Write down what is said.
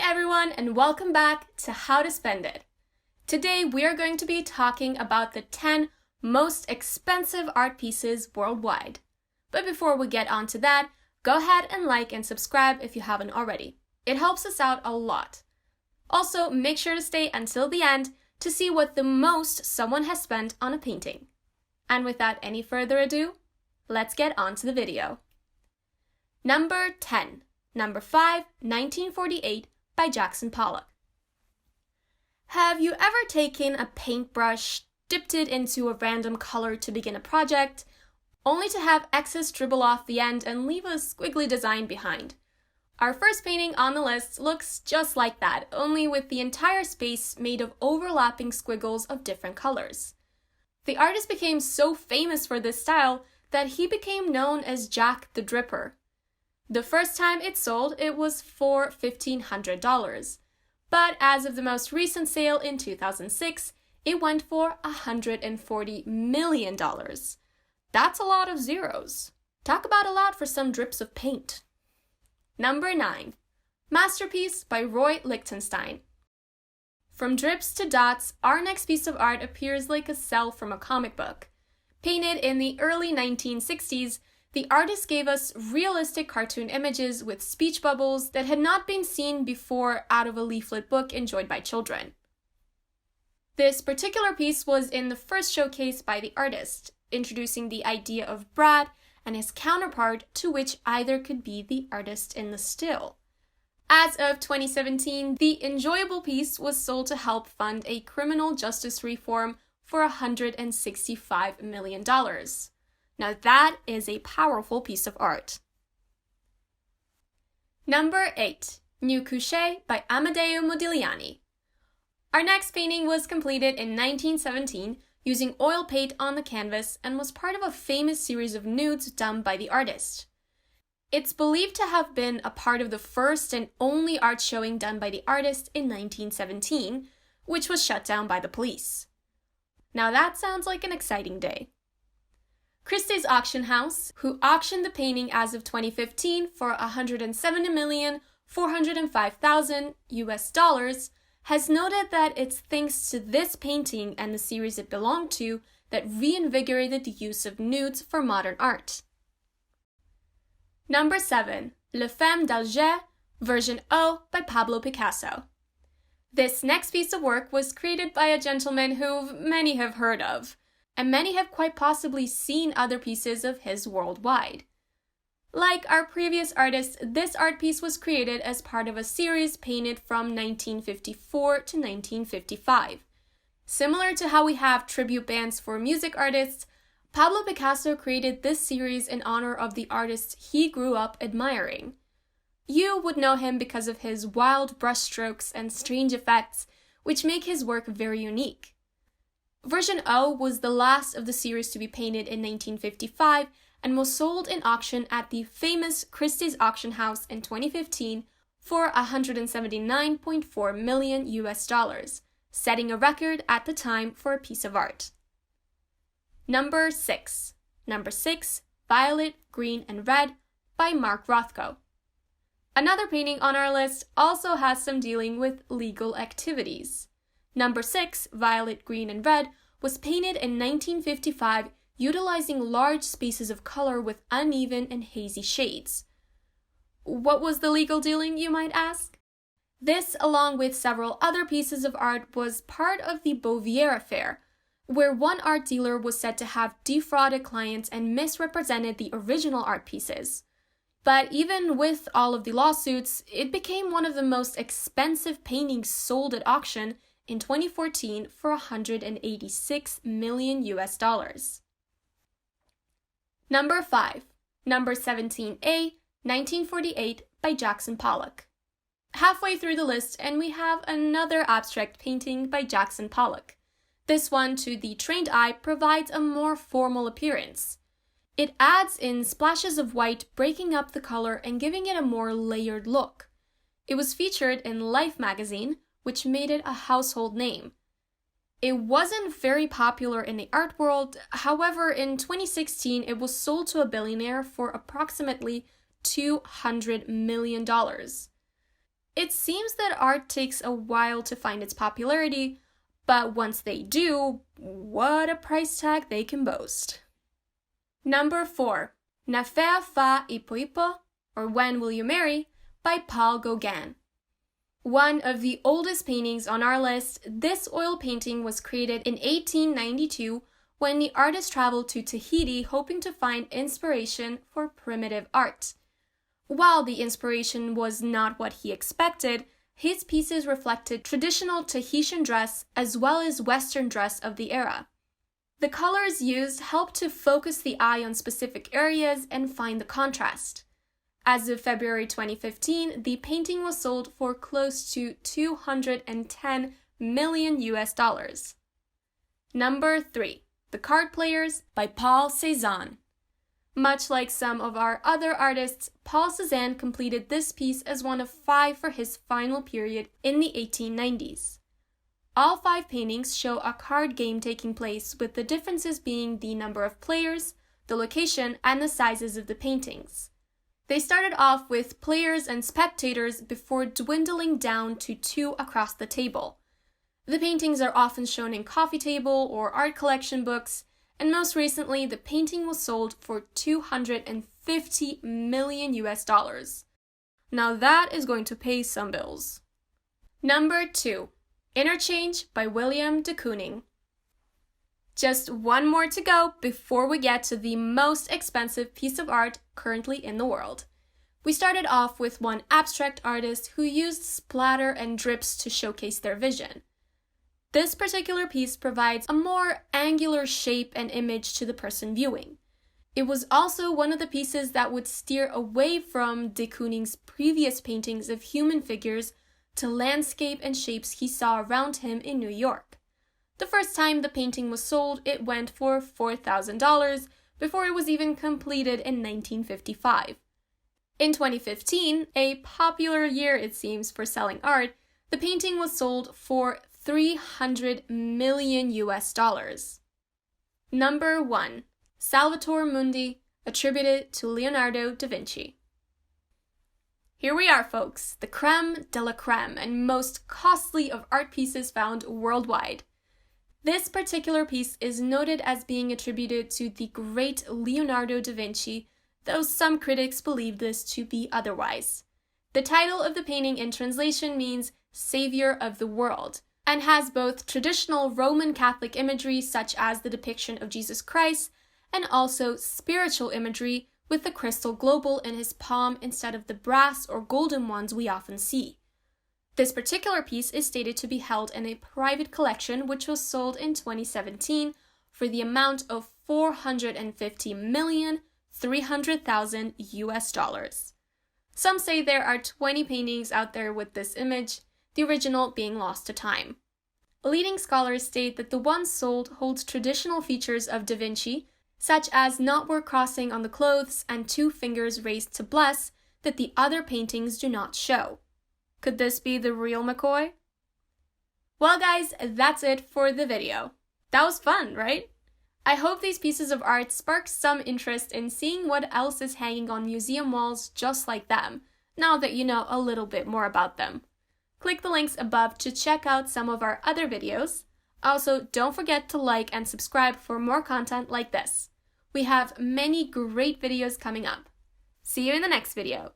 everyone, and welcome back to How to Spend It. Today we are going to be talking about the 10 most expensive art pieces worldwide. But before we get on to that, go ahead and like and subscribe if you haven't already. It helps us out a lot. Also, make sure to stay until the end to see what the most someone has spent on a painting. And without any further ado, let's get on to the video. Number 10. Number 5, 1948 by Jackson Pollock. Have you ever taken a paintbrush, dipped it into a random color to begin a project, only to have excess dribble off the end and leave a squiggly design behind? Our first painting on the list looks just like that, only with the entire space made of overlapping squiggles of different colors. The artist became so famous for this style that he became known as Jack the Dripper. The first time it sold, it was for $1,500. But as of the most recent sale in 2006, it went for $140 million. That's a lot of zeros. Talk about a lot for some drips of paint. Number 9. Masterpiece by Roy Lichtenstein. From drips to dots, our next piece of art appears like a cell from a comic book. Painted in the early 1960s, the artist gave us realistic cartoon images with speech bubbles that had not been seen before out of a leaflet book enjoyed by children. This particular piece was in the first showcase by the artist, introducing the idea of Brad and his counterpart, to which either could be the artist in the still. As of 2017, the enjoyable piece was sold to help fund a criminal justice reform for $165 million. Now that is a powerful piece of art. Number 8. New Couché by Amedeo Modigliani. Our next painting was completed in 1917 using oil paint on the canvas and was part of a famous series of nudes done by the artist. It's believed to have been a part of the first and only art showing done by the artist in 1917, which was shut down by the police. Now that sounds like an exciting day. Christie's auction house, who auctioned the painting as of 2015 for $170,405,000 US, has noted that it's thanks to this painting and the series it belonged to that reinvigorated the use of nudes for modern art. Number 7. Le Femme d'Alger, version O by Pablo Picasso. This next piece of work was created by a gentleman who many have heard of, and many have quite possibly seen other pieces of his worldwide. Like our previous artist, this art piece was created as part of a series painted from 1954 to 1955. Similar to how we have tribute bands for music artists, Pablo Picasso created this series in honor of the artist he grew up admiring. You would know him because of his wild brushstrokes and strange effects, which make his work very unique. Version O was the last of the series to be painted in 1955 and was sold in auction at the famous Christie's auction house in 2015 for $179.4 million US, setting a record at the time for a piece of art. Number 6. Number 6, Violet, Green, and Red by Mark Rothko. Another painting on our list also has some dealing with legal activities. Number 6, Violet, Green, and Red, was painted in 1955 utilizing large spaces of color with uneven and hazy shades. What was the legal dealing, you might ask? This, along with several other pieces of art, was part of the Bouvier affair, where one art dealer was said to have defrauded clients and misrepresented the original art pieces. But even with all of the lawsuits, it became one of the most expensive paintings sold at auction in 2014 for $186 million US. Number 5. Number 17A, 1948 by Jackson Pollock. Halfway through the list and we have another abstract painting by Jackson Pollock. This one, to the trained eye, provides a more formal appearance. It adds in splashes of white, breaking up the color and giving it a more layered look. It was featured in Life magazine, which made it a household name. It wasn't very popular in the art world, however, in 2016 it was sold to a billionaire for approximately $200 million. It seems that art takes a while to find its popularity, but once they do, what a price tag they can boast. Number 4. Na Fé Fa Ipo, or When Will You Marry, by Paul Gauguin. One of the oldest paintings on our list, this oil painting was created in 1892 when the artist traveled to Tahiti hoping to find inspiration for primitive art. While the inspiration was not what he expected, his pieces reflected traditional Tahitian dress as well as Western dress of the era. The colors used helped to focus the eye on specific areas and find the contrast. As of February 2015, the painting was sold for close to $210 million. Number 3. The Card Players by Paul Cézanne. Much like some of our other artists, Paul Cézanne completed this piece as one of 5 for his final period in the 1890s. All 5 paintings show a card game taking place, with the differences being the number of players, the location, and the sizes of the paintings. They started off with players and spectators before dwindling down to 2 across the table. The paintings are often shown in coffee table or art collection books, and most recently the painting was sold for $250 million. Now that is going to pay some bills. Number 2. Interchange by William de Kooning. Just one more to go before we get to the most expensive piece of art currently in the world. We started off with one abstract artist who used splatter and drips to showcase their vision. This particular piece provides a more angular shape and image to the person viewing. It was also one of the pieces that would steer away from de Kooning's previous paintings of human figures to landscape and shapes he saw around him in New York. The first time the painting was sold, it went for $4,000 before it was even completed in 1955. In 2015, a popular year it seems for selling art, the painting was sold for $300 million. Number 1. Salvator Mundi, attributed to Leonardo da Vinci. Here we are, folks, the creme de la creme and most costly of art pieces found worldwide. This particular piece is noted as being attributed to the great Leonardo da Vinci, though some critics believe this to be otherwise. The title of the painting in translation means Savior of the World, and has both traditional Roman Catholic imagery such as the depiction of Jesus Christ, and also spiritual imagery with the crystal global in his palm instead of the brass or golden ones we often see. This particular piece is stated to be held in a private collection which was sold in 2017 for the amount of $450,300,000. Some say there are 20 paintings out there with this image, the original being lost to time. Leading scholars state that the one sold holds traditional features of Da Vinci, such as knotwork crossing on the clothes and 2 fingers raised to bless, that the other paintings do not show. Could this be the real McCoy? Well guys, that's it for the video. That was fun, right? I hope these pieces of art spark some interest in seeing what else is hanging on museum walls just like them, now that you know a little bit more about them. Click the links above to check out some of our other videos. Also, don't forget to like and subscribe for more content like this. We have many great videos coming up. See you in the next video.